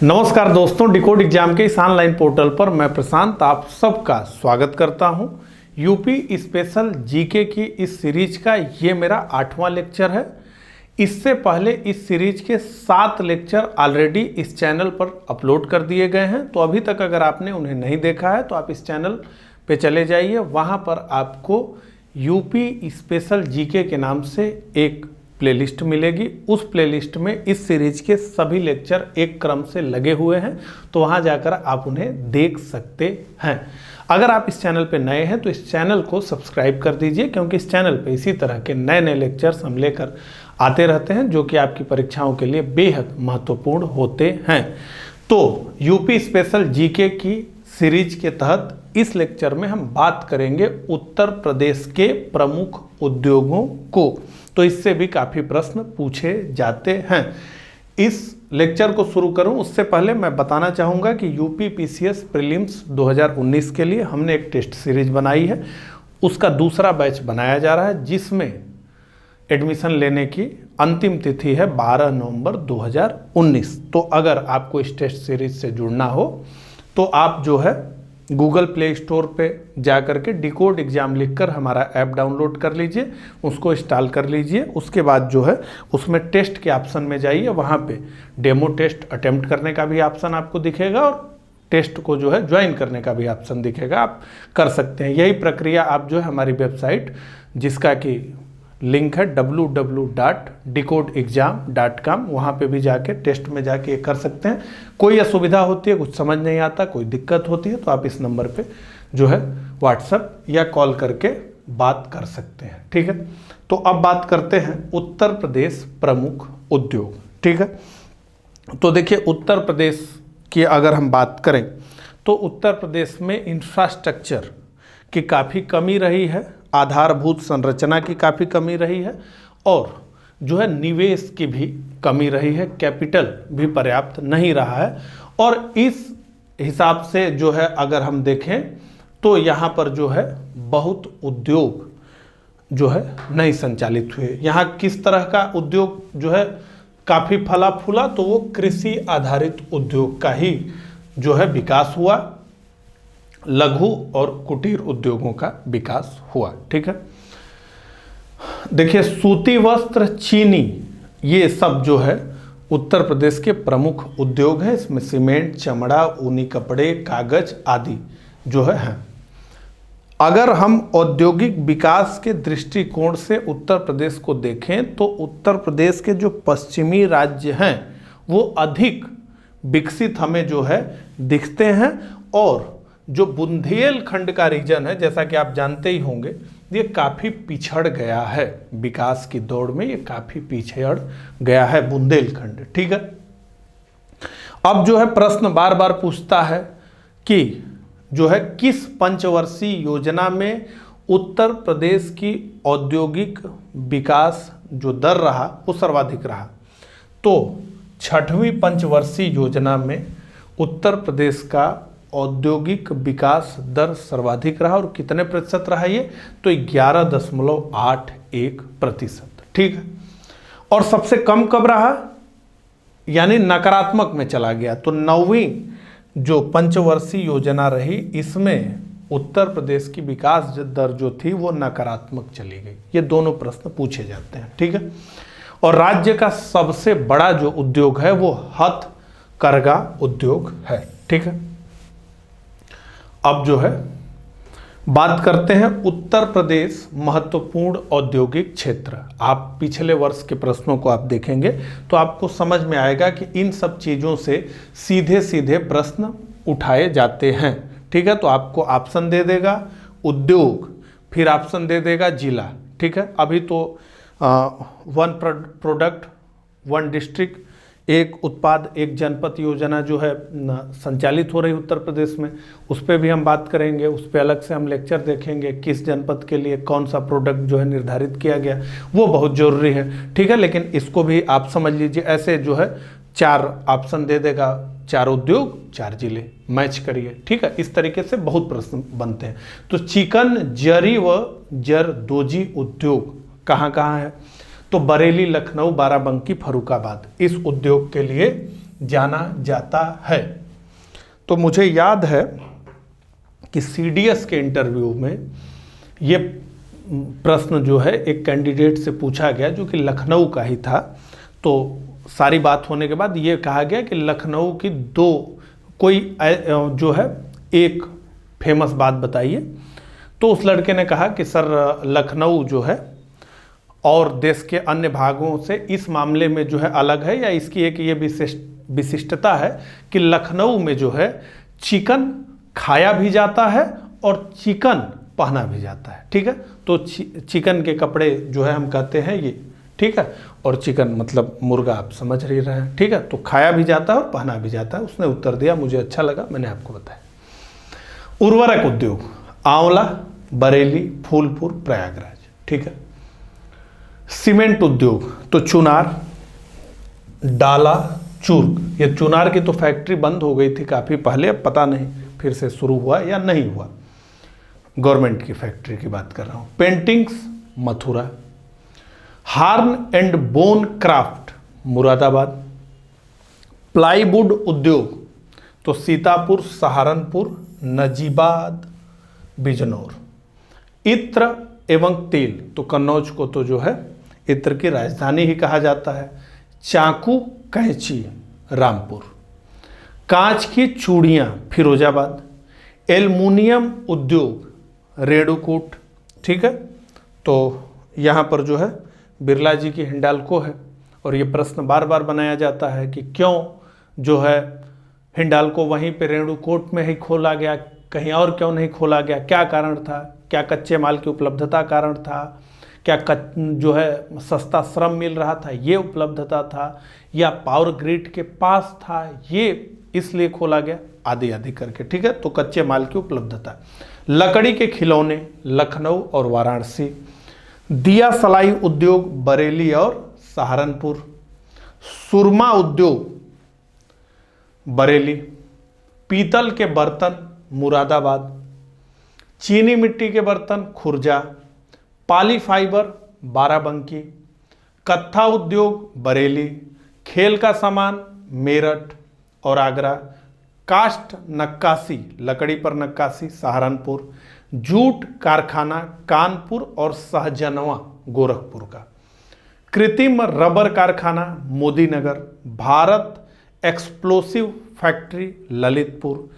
नमस्कार दोस्तों, decode exam के इस ऑनलाइन पोर्टल पर मैं प्रशांत आप सबका स्वागत करता हूं। यूपी स्पेशल जीके की इस सीरीज का ये मेरा 8वां लेक्चर है। इससे पहले इस सीरीज के 7 लेक्चर ऑलरेडी इस चैनल पर अपलोड कर दिए गए हैं, तो अभी तक अगर आपने उन्हें नहीं देखा है तो आप इस चैनल पे चले जाइए। वहां पर आपको यूपी स्पेशल जीके के नाम से एक प्लेलिस्ट मिलेगी। उस प्लेलिस्ट में इस सीरीज के सभी लेक्चर एक क्रम से लगे हुए हैं, तो वहां जाकर आप उन्हें देख सकते हैं। अगर आप इस चैनल पे नए हैं तो इस चैनल को सब्सक्राइब कर दीजिए, क्योंकि इस चैनल पे इसी तरह के नए नए लेक्चर्स हम लेकर आते रहते हैं जो कि आपकी परीक्षाओं के लिए बेहद महत्वपूर्ण होते हैं। तो यूपी स्पेशल जीके की सीरीज के तहत इस लेक्चर में हम बात करेंगे उत्तर प्रदेश के प्रमुख उद्योगों को, तो इससे भी काफ़ी प्रश्न पूछे जाते हैं। इस लेक्चर को शुरू करूं उससे पहले मैं बताना चाहूँगा कि यूपी पीसीएस प्रीलिम्स 2019 के लिए हमने एक टेस्ट सीरीज बनाई है। उसका दूसरा बैच बनाया जा रहा है, जिसमें एडमिशन लेने की अंतिम तिथि है 12 नवंबर 2019। तो अगर आपको इस टेस्ट सीरीज से जुड़ना हो तो आप जो है गूगल प्ले स्टोर पे जा कर के डिकोड एग्जाम लिखकर हमारा ऐप डाउनलोड कर लीजिए, उसको इंस्टॉल कर लीजिए। उसके बाद जो है उसमें टेस्ट के ऑप्शन में जाइए, वहाँ पे डेमो टेस्ट अटेम्प्ट करने का भी ऑप्शन आपको दिखेगा और टेस्ट को जो है ज्वाइन करने का भी ऑप्शन दिखेगा, आप कर सकते हैं। यही प्रक्रिया आप जो है हमारी वेबसाइट, जिसका कि लिंक है www.decodexam.com, वहाँ पे भी जाके टेस्ट में जाके कर सकते हैं। कोई असुविधा होती है, कुछ समझ नहीं आता, कोई दिक्कत होती है, तो आप इस नंबर पे जो है व्हाट्सएप या कॉल करके बात कर सकते हैं। ठीक है, तो अब बात करते हैं उत्तर प्रदेश प्रमुख उद्योग। ठीक है, तो देखिए उत्तर प्रदेश की अगर हम बात करें तो उत्तर प्रदेश में इंफ्रास्ट्रक्चर की काफ़ी कमी रही है, आधारभूत संरचना की काफ़ी कमी रही है, और जो है निवेश की भी कमी रही है, कैपिटल भी पर्याप्त नहीं रहा है। और इस हिसाब से जो है अगर हम देखें तो यहाँ पर जो है बहुत उद्योग जो है नहीं संचालित हुए। यहाँ किस तरह का उद्योग जो है काफ़ी फला फूला, तो वो कृषि आधारित उद्योग का ही जो है विकास हुआ, लघु और कुटीर उद्योगों का विकास हुआ। ठीक है, देखिए सूती वस्त्र, चीनी, ये सब जो है उत्तर प्रदेश के प्रमुख उद्योग हैं। इसमें सीमेंट, चमड़ा, ऊनी कपड़े, कागज आदि जो है। अगर हम औद्योगिक विकास के दृष्टिकोण से उत्तर प्रदेश को देखें तो उत्तर प्रदेश के जो पश्चिमी राज्य हैं वो अधिक विकसित हमें जो है दिखते हैं, और जो बुंदेलखंड का रीजन है, जैसा कि आप जानते ही होंगे, ये काफ़ी पिछड़ गया है विकास की दौड़ में, ये काफ़ी पिछड़ गया है बुंदेलखंड। ठीक है, अब जो है प्रश्न बार बार पूछता है कि जो है किस पंचवर्षीय योजना में उत्तर प्रदेश की औद्योगिक विकास जो दर रहा वो सर्वाधिक रहा। तो 6वीं पंचवर्षीय योजना में उत्तर प्रदेश का औद्योगिक विकास दर सर्वाधिक रहा, और कितने प्रतिशत रहा ये, तो 11.81%। ठीक है, और सबसे कम कब रहा, यानी नकारात्मक में चला गया। तो 9वीं जो पंचवर्षीय योजना रही, इसमें उत्तर प्रदेश की विकास दर जो थी वो नकारात्मक चली गई। ये दोनों प्रश्न पूछे जाते हैं। ठीक है, और राज्य का सबसे बड़ा जो उद्योग है वो हथकरघा उद्योग है। ठीक है, अब जो है बात करते हैं उत्तर प्रदेश महत्वपूर्ण औद्योगिक क्षेत्र। आप पिछले वर्ष के प्रश्नों को आप देखेंगे तो आपको समझ में आएगा कि इन सब चीज़ों से सीधे सीधे प्रश्न उठाए जाते हैं। ठीक है, तो आपको ऑप्शन दे देगा उद्योग, फिर ऑप्शन दे देगा जिला। ठीक है, अभी तो 1 प्रोडक्ट 1 डिस्ट्रिक्ट, एक उत्पाद एक जनपद योजना जो है संचालित हो रही उत्तर प्रदेश में, उस पर भी हम बात करेंगे। उस पर अलग से हम लेक्चर देखेंगे, किस जनपद के लिए कौन सा प्रोडक्ट जो है निर्धारित किया गया, वो बहुत ज़रूरी है। ठीक है, लेकिन इसको भी आप समझ लीजिए, ऐसे जो है 4 ऑप्शन दे देगा, 4 उद्योग 4 जिले, मैच करिए। ठीक है, इस तरीके से बहुत प्रश्न बनते हैं। तो चिकन, जरी व जरदोजी उद्योग कहाँ कहाँ है, तो बरेली, लखनऊ, बाराबंकी, फर्रुखाबाद, इस उद्योग के लिए जाना जाता है? तो मुझे याद है कि सीडीएस के इंटरव्यू में ये प्रश्न जो है एक कैंडिडेट से पूछा गया जो कि लखनऊ का ही था। तो सारी बात होने के बाद ये कहा गया कि लखनऊ की जो है एक फेमस बात बताइए। तो उस लड़के ने कहा कि सर लखनऊ जो है और देश के अन्य भागों से इस मामले में जो है अलग है, या इसकी एक ये विशिष्टता है कि लखनऊ में जो है चिकन खाया भी जाता है और चिकन पहना भी जाता है। ठीक है, तो चिकन के कपड़े जो है हम कहते हैं ये, ठीक है, और चिकन मतलब मुर्गा, आप समझ रहे हैं। ठीक है, तो खाया भी जाता है और पहना भी जाता है। उसने उत्तर दिया, मुझे अच्छा लगा, मैंने आपको बताया। उर्वरक उद्योग, आंवला, बरेली, फूलपुर, प्रयागराज। ठीक है। सीमेंट उद्योग, तो चुनार, डाला, चूर्क। ये चुनार की तो फैक्ट्री बंद हो गई थी काफ़ी पहले, अब पता नहीं फिर से शुरू हुआ या नहीं हुआ। गवर्नमेंट की फैक्ट्री की बात कर रहा हूँ। Paintings, Mathura. Horn and bone craft, Moradabad. Plywood उद्योग, तो सीतापुर, सहारनपुर, नजीबाद, बिजनौर। इत्र एवं तेल, तो कन्नौज को तो जो है इत्र की राजधानी ही कहा जाता है। चाकू, कैंची, रामपुर। कांच की चूड़ियाँ, फिरोजाबाद। एल्युमिनियम उद्योग, रेणुकूट। ठीक है, तो यहाँ पर जो है बिरला जी की हिंडाल्को है, और ये प्रश्न बार बार बनाया जाता है कि क्यों जो है हिंडाल्को वहीं पे रेणुकूट में ही खोला गया, कहीं और क्यों नहीं खोला गया, क्या कारण था? क्या कच्चे माल की उपलब्धता कारण था? क्या जो है सस्ता श्रम मिल रहा था, ये उपलब्धता था? या पावर ग्रिड के पास था, ये इसलिए खोला गया? आदि आदि करके। ठीक है, तो कच्चे माल की उपलब्धता। लकड़ी के खिलौने, लखनऊ और वाराणसी। दिया सलाई उद्योग, बरेली और सहारनपुर। सुरमा उद्योग, बरेली। पीतल के बर्तन, मुरादाबाद। चीनी मिट्टी के बर्तन, खुर्जा। पाली फाइबर, बाराबंकी। कत्था उद्योग, बरेली। खेल का सामान, मेरठ और आगरा। काष्ठ नक्काशी, लकड़ी पर नक्काशी, सहारनपुर। जूट कारखाना, कानपुर और सहजनवा, गोरखपुर का। कृत्रिम रबर कारखाना, मोदीनगर। Bharat explosive factory, Lalitpur.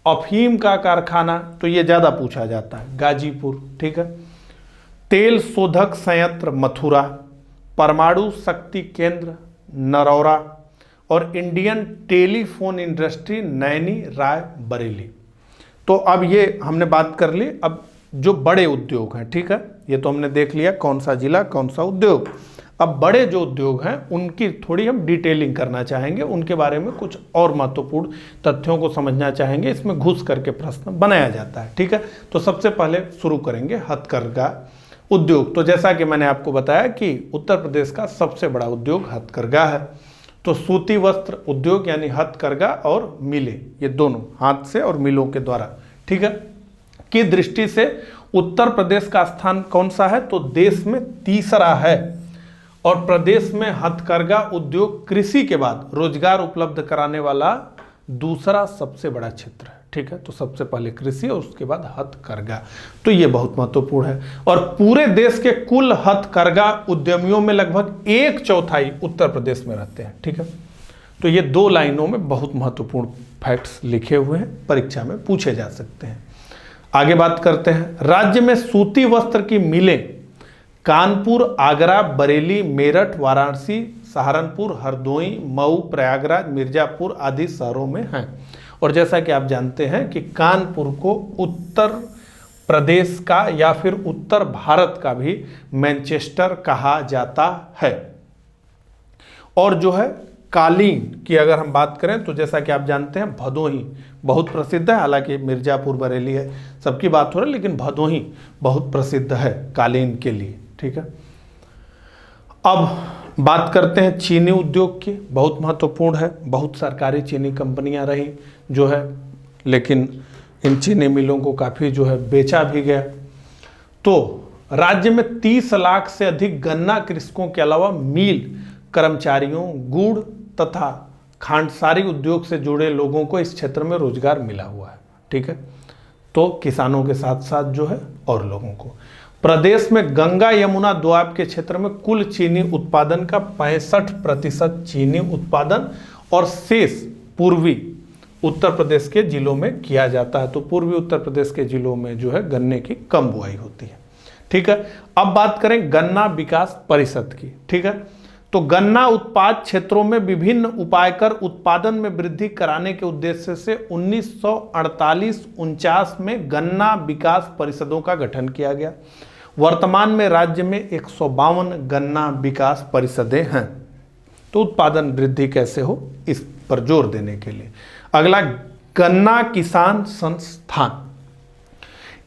अफीम का कारखाना, तो ये ज़्यादा पूछा जाता है, गाजीपुर। ठीक है। तेल शोधक संयंत्र, मथुरा। परमाणु शक्ति केंद्र, नरौरा। और Indian telephone industry, Naini, Rae Bareli. तो अब ये हमने बात कर ली। अब जो बड़े उद्योग हैं, ठीक है, ये तो हमने देख लिया कौन सा जिला कौन सा उद्योग। अब बड़े जो उद्योग हैं उनकी थोड़ी हम डिटेलिंग करना चाहेंगे, उनके बारे में कुछ और महत्वपूर्ण तथ्यों को समझना चाहेंगे। इसमें घुस करके प्रश्न बनाया जाता है। ठीक है, तो सबसे पहले शुरू करेंगे हथकरघा उद्योग। तो जैसा कि मैंने आपको बताया कि उत्तर प्रदेश का सबसे बड़ा उद्योग हथकरघा है। तो सूती वस्त्र उद्योग यानी हथकरघा और मिले, ये दोनों हाथ से और मिलों के द्वारा, ठीक है, की दृष्टि से उत्तर प्रदेश का स्थान कौन सा है? तो देश में तीसरा है। और प्रदेश में हथकरघा उद्योग कृषि के बाद रोजगार उपलब्ध कराने वाला दूसरा सबसे बड़ा क्षेत्र है। ठीक है, तो सबसे पहले कृषि और उसके बाद हथकरघा। तो ये बहुत महत्वपूर्ण है। और पूरे देश के कुल हथकरघा उद्यमियों में लगभग 1/4 उत्तर प्रदेश में रहते हैं। ठीक है, तो ये 2 लाइनों में बहुत महत्वपूर्ण फैक्ट्स लिखे हुए हैं, परीक्षा में पूछे जा सकते हैं। आगे बात करते हैं। राज्य में सूती वस्त्र की मिलें कानपुर, आगरा, बरेली, मेरठ, वाराणसी, सहारनपुर, हरदोई, मऊ, प्रयागराज, मिर्जापुर आदि शहरों में हैं। और जैसा कि आप जानते हैं कि कानपुर को उत्तर प्रदेश का या फिर उत्तर भारत का भी मैनचेस्टर कहा जाता है। और जो है कालीन की अगर हम बात करें तो जैसा कि आप जानते हैं भदोही बहुत प्रसिद्ध है। हालांकि मिर्जापुर, बरेली है, सबकी बात हो रही है, लेकिन भदोही बहुत प्रसिद्ध है कालीन के लिए। ठीक है, अब बात करते हैं चीनी उद्योग की। बहुत महत्वपूर्ण है, बहुत सरकारी चीनी कंपनियां रही जो है, लेकिन इन चीनी मिलों को काफ़ी जो है बेचा भी गया। तो राज्य में 30 लाख से अधिक गन्ना कृषकों के अलावा मिल कर्मचारियों, गुड़ तथा खांडसारी उद्योग से जुड़े लोगों को इस क्षेत्र में रोजगार मिला हुआ है। ठीक है, तो किसानों के साथ साथ जो है और लोगों को। प्रदेश में गंगा यमुना दोआब के क्षेत्र में कुल चीनी उत्पादन का 65% चीनी उत्पादन और शेष पूर्वी उत्तर प्रदेश के जिलों में किया जाता है। तो पूर्वी उत्तर प्रदेश के जिलों में जो है गन्ने की कम बुआई होती है। ठीक है, अब बात करें गन्ना विकास परिषद की। ठीक है, तो गन्ना उत्पाद क्षेत्रों में विभिन्न उपाय कर उत्पादन में वृद्धि कराने के उद्देश्य से 1948-49 में गन्ना विकास परिषदों का गठन किया गया। वर्तमान में राज्य में 152 गन्ना विकास परिषदें हैं। तो उत्पादन वृद्धि कैसे हो इस पर जोर देने के लिए। अगला, गन्ना किसान संस्थान।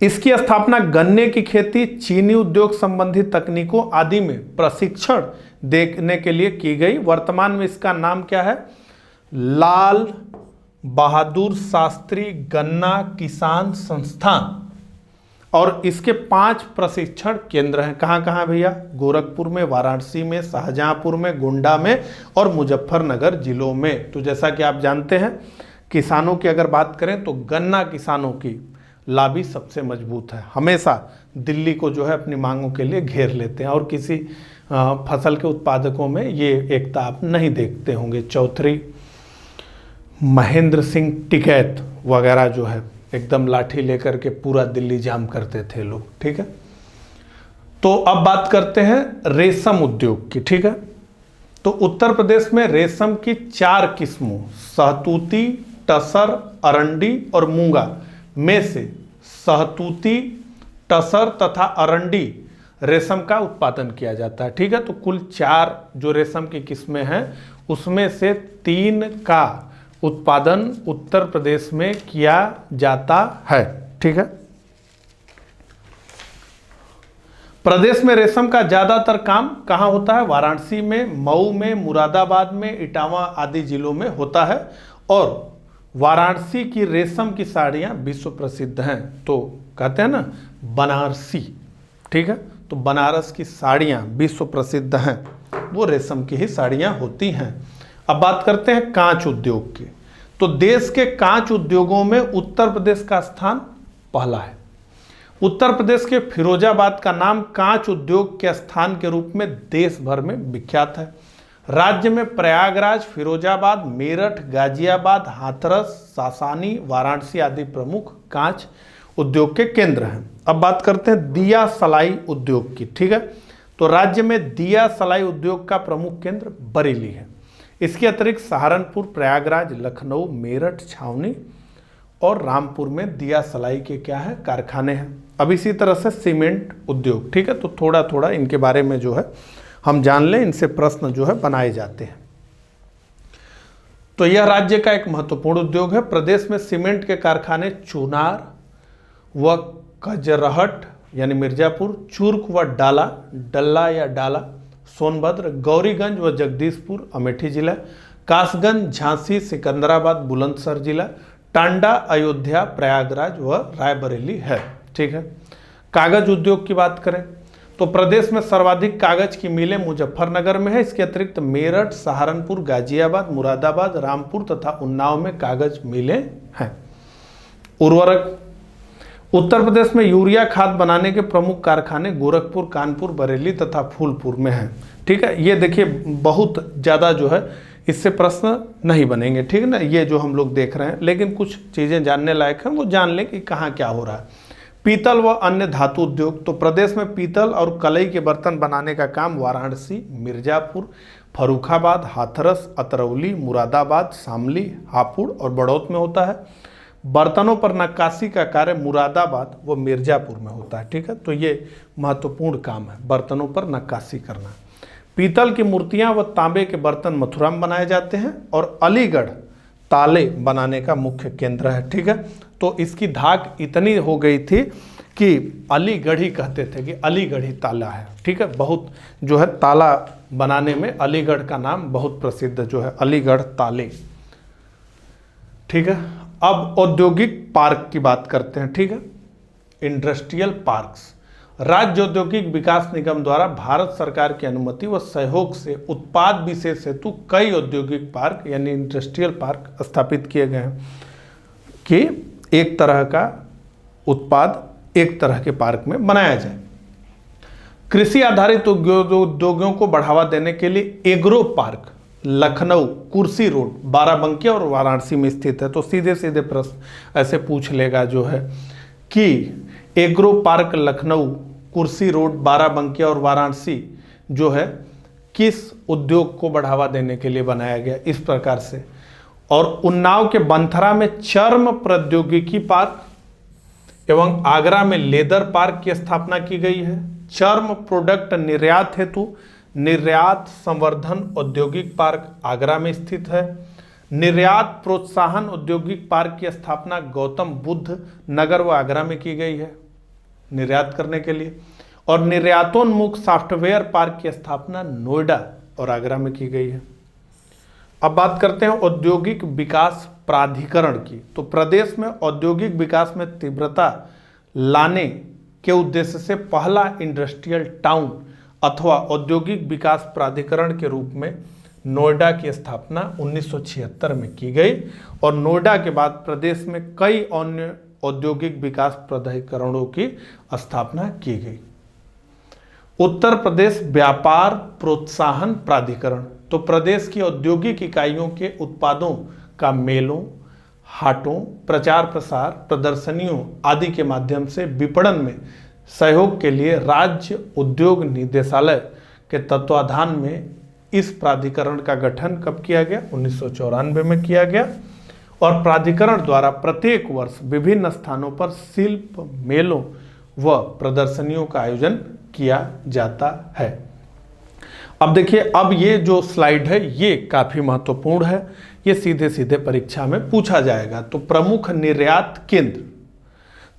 इसकी स्थापना गन्ने की खेती, चीनी उद्योग संबंधी तकनीकों आदि में प्रशिक्षण देने के लिए की गई। वर्तमान में इसका नाम क्या है? लाल बहादुर शास्त्री गन्ना किसान संस्थान। और इसके 5 प्रशिक्षण केंद्र हैं। कहाँ कहाँ भैया? गोरखपुर में, वाराणसी में, शाहजहांपुर में, गोंडा में और मुजफ्फरनगर जिलों में। तो जैसा कि आप जानते हैं, किसानों की अगर बात करें तो गन्ना किसानों की लॉबी सबसे मजबूत है। हमेशा दिल्ली को जो है अपनी मांगों के लिए घेर लेते हैं और किसी फसल के उत्पादकों में ये एकता आप नहीं देखते होंगे। चौधरी महेंद्र सिंह टिकैत वगैरह जो है एकदम लाठी लेकर के पूरा दिल्ली जाम करते थे लोग। ठीक है, तो अब बात करते हैं रेशम उद्योग की। ठीक है, तो उत्तर प्रदेश में रेशम की 4 किस्मों सहतूती, टसर, अरंडी और मूंगा में से सहतूती, टसर तथा अरंडी रेशम का उत्पादन किया जाता है। ठीक है, तो कुल 4 जो रेशम की किस्में हैं उसमें से 3 का उत्पादन उत्तर प्रदेश में किया जाता है। ठीक है, प्रदेश में रेशम का ज्यादातर काम कहाँ होता है? वाराणसी में, मऊ में, मुरादाबाद में, इटावा आदि जिलों में होता है। और वाराणसी की रेशम की साड़ियाँ विश्व प्रसिद्ध हैं। तो कहते हैं ना बनारसी। ठीक है, तो बनारस की साड़ियाँ विश्व प्रसिद्ध हैं, वो रेशम की ही साड़ियाँ होती हैं। अब बात करते हैं कांच उद्योग की। तो देश के कांच उद्योगों में उत्तर प्रदेश का स्थान पहला है। उत्तर प्रदेश के फिरोजाबाद का नाम कांच उद्योग के स्थान के रूप में देश भर में विख्यात है। राज्य में प्रयागराज, फिरोजाबाद, मेरठ, गाजियाबाद, हाथरस, सासानी, वाराणसी आदि प्रमुख कांच उद्योग के केंद्र हैं। अब बात करते हैं दिया सलाई उद्योग की। ठीक है, तो राज्य में दिया सलाई उद्योग का प्रमुख केंद्र बरेली है। इसके अतिरिक्त सहारनपुर, प्रयागराज, लखनऊ, मेरठ, छावनी और रामपुर में दिया सलाई के क्या है? कारखाने हैं। अब इसी तरह से सीमेंट उद्योग। ठीक है, तो थोड़ा थोड़ा इनके बारे में जो है हम जान लें, इनसे प्रश्न जो है बनाए जाते हैं। तो यह राज्य का एक महत्वपूर्ण उद्योग है। प्रदेश में सीमेंट के कारखाने चुनार व कजरहट यानी मिर्जापुर, चूर्क व डाला, डल्ला या डाला, सोनभद्र, गौरीगंज व जगदीशपुर अमेठी जिला, कासगंज, झांसी, सिकंदराबाद, बुलंदशहर जिला, टांडा, अयोध्या, प्रयागराज व रायबरेली है। ठीक है, कागज उद्योग की बात करें तो प्रदेश में सर्वाधिक कागज की मिलें मुजफ्फरनगर में है। इसके अतिरिक्त मेरठ, सहारनपुर, गाजियाबाद, मुरादाबाद, रामपुर तथा उन्नाव में कागज मिलें हैं। उर्वरक, उत्तर प्रदेश में यूरिया खाद बनाने के प्रमुख कारखाने गोरखपुर, कानपुर, बरेली तथा फूलपुर में हैं। ठीक है, ये देखिए बहुत ज़्यादा जो है इससे प्रश्न नहीं बनेंगे। ठीक है ना, ये जो हम लोग देख रहे हैं, लेकिन कुछ चीज़ें जानने लायक हैं, वो जान लें कि कहाँ क्या हो रहा है। पीतल व अन्य धातु उद्योग, तो प्रदेश में पीतल और कलई के बर्तन बनाने का काम वाराणसी, मिर्जापुर, फर्रुखाबाद, हाथरस, अतरौली, मुरादाबाद, शामली, हापुड़ और बड़ौत में होता है। बर्तनों पर नक्काशी का कार्य मुरादाबाद व मिर्जापुर में होता है। ठीक है, तो ये महत्वपूर्ण काम है, बर्तनों पर नक्काशी करना। पीतल की मूर्तियां व तांबे के बर्तन मथुरा में बनाए जाते हैं और अलीगढ़ ताले बनाने का मुख्य केंद्र है। ठीक है, तो इसकी धाक इतनी हो गई थी कि अलीगढ़ी कहते थे कि अलीगढ़ी ताला है। ठीक है, बहुत जो है ताला बनाने में अलीगढ़ का नाम बहुत प्रसिद्ध जो है, अलीगढ़ ताले। ठीक है, अब औद्योगिक पार्क की बात करते हैं। ठीक है, इंडस्ट्रियल पार्क्स। राज्य औद्योगिक विकास निगम द्वारा भारत सरकार की अनुमति व सहयोग से उत्पाद विशेष हेतु कई औद्योगिक पार्क यानी इंडस्ट्रियल पार्क स्थापित किए गए हैं कि एक तरह का उत्पाद एक तरह के पार्क में बनाया जाए। कृषि आधारित उद्योगों को बढ़ावा देने के लिए एग्रो पार्क लखनऊ कुर्सी रोड बाराबंकी और वाराणसी में स्थित है। तो सीधे सीधे प्रश्न ऐसे पूछ लेगा जो है कि एग्रो पार्क लखनऊ कुर्सी रोड बाराबंकी और वाराणसी जो है किस उद्योग को बढ़ावा देने के लिए बनाया गया, इस प्रकार से। और उन्नाव के बंथरा में चर्म प्रौद्योगिकी पार्क एवं आगरा में लेदर पार्क की स्थापना की गई है। चर्म प्रोडक्ट निर्यात हेतु निर्यात संवर्धन औद्योगिक पार्क आगरा में स्थित है। निर्यात प्रोत्साहन औद्योगिक पार्क की स्थापना गौतम बुद्ध नगर व आगरा में की गई है निर्यात करने के लिए। और निर्यातोन्मुख सॉफ्टवेयर पार्क की स्थापना नोएडा और आगरा में की गई है। अब बात करते हैं औद्योगिक विकास प्राधिकरण की। तो प्रदेश में औद्योगिक विकास में तीव्रता लाने के उद्देश्य से पहला इंडस्ट्रियल टाउन अथवा औद्योगिक विकास प्राधिकरण के रूप में नोएडा की स्थापना 1976 में की गई। और नोएडा के बाद प्रदेश में कई अन्य औद्योगिक विकास प्राधिकरणों की स्थापना की गई। उत्तर प्रदेश व्यापार प्रोत्साहन प्राधिकरण। तो प्रदेश की औद्योगिक इकाइयों के उत्पादों का मेलों हाटों प्रचार प्रसार प्रदर्शनियों आदि के माध्यम से विपणन में सहयोग के लिए राज्य उद्योग निदेशालय के तत्वाधान में इस प्राधिकरण का गठन कब किया गया? 1994 में किया गया। और प्राधिकरण द्वारा प्रत्येक वर्ष विभिन्न स्थानों पर शिल्प मेलों व प्रदर्शनियों का आयोजन किया जाता है। अब देखिए, अब ये जो स्लाइड है ये काफ़ी महत्वपूर्ण है, ये सीधे सीधे परीक्षा में पूछा जाएगा। तो प्रमुख निर्यात केंद्र,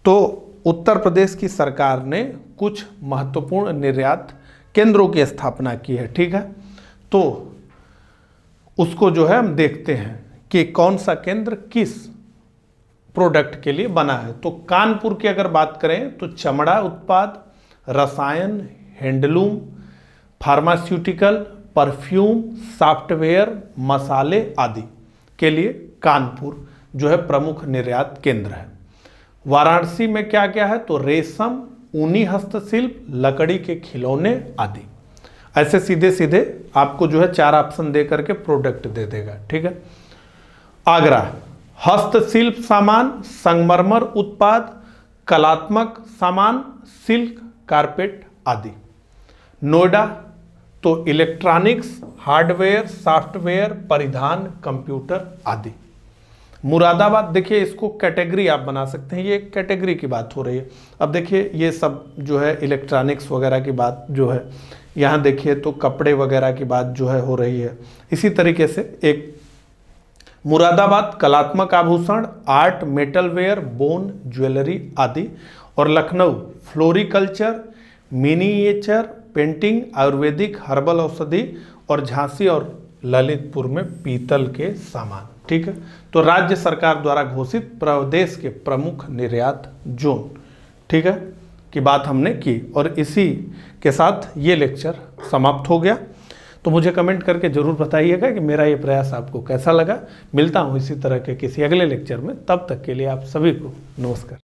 तो उत्तर प्रदेश की सरकार ने कुछ महत्वपूर्ण निर्यात केंद्रों की स्थापना की है, ठीक है। तो उसको जो है हम देखते हैं कि कौन सा केंद्र किस प्रोडक्ट के लिए बना है। तो कानपुर की अगर बात करें तो चमड़ा उत्पाद, रसायन, हैंडलूम, फार्मास्यूटिकल, परफ्यूम, सॉफ्टवेयर, मसाले आदि के लिए कानपुर जो है प्रमुख निर्यात केंद्र है। वाराणसी में क्या क्या है? तो रेशम, ऊनी हस्तशिल्प, लकड़ी के खिलौने आदि। ऐसे सीधे सीधे आपको जो है 4 ऑप्शन दे करके प्रोडक्ट दे देगा, ठीक है। आगरा हस्तशिल्प सामान, संगमरमर उत्पाद, कलात्मक सामान, सिल्क, कारपेट आदि। नोएडा तो इलेक्ट्रॉनिक्स, हार्डवेयर, सॉफ्टवेयर, परिधान, कंप्यूटर आदि। मुरादाबाद देखिए, इसको कैटेगरी आप बना सकते हैं, ये एक कैटेगरी की बात हो रही है। अब देखिए ये सब जो है इलेक्ट्रॉनिक्स वगैरह की बात जो है, यहाँ देखिए तो कपड़े वगैरह की बात जो है हो रही है। इसी तरीके से एक मुरादाबाद कलात्मक आभूषण, आर्ट, मेटलवेयर, बोन, ज्वेलरी आदि। और Lucknow floriculture, miniature painting, Ayurvedic, herbal औषधि। और झांसी और ललितपुर में पीतल के सामान, ठीक है। तो राज्य सरकार द्वारा घोषित प्रदेश के प्रमुख निर्यात जोन, ठीक है, की बात हमने की। और इसी के साथ ये लेक्चर समाप्त हो गया। तो मुझे कमेंट करके जरूर बताइएगा कि मेरा ये प्रयास आपको कैसा लगा। मिलता हूँ इसी तरह के किसी अगले लेक्चर में, तब तक के लिए आप सभी को नमस्कार।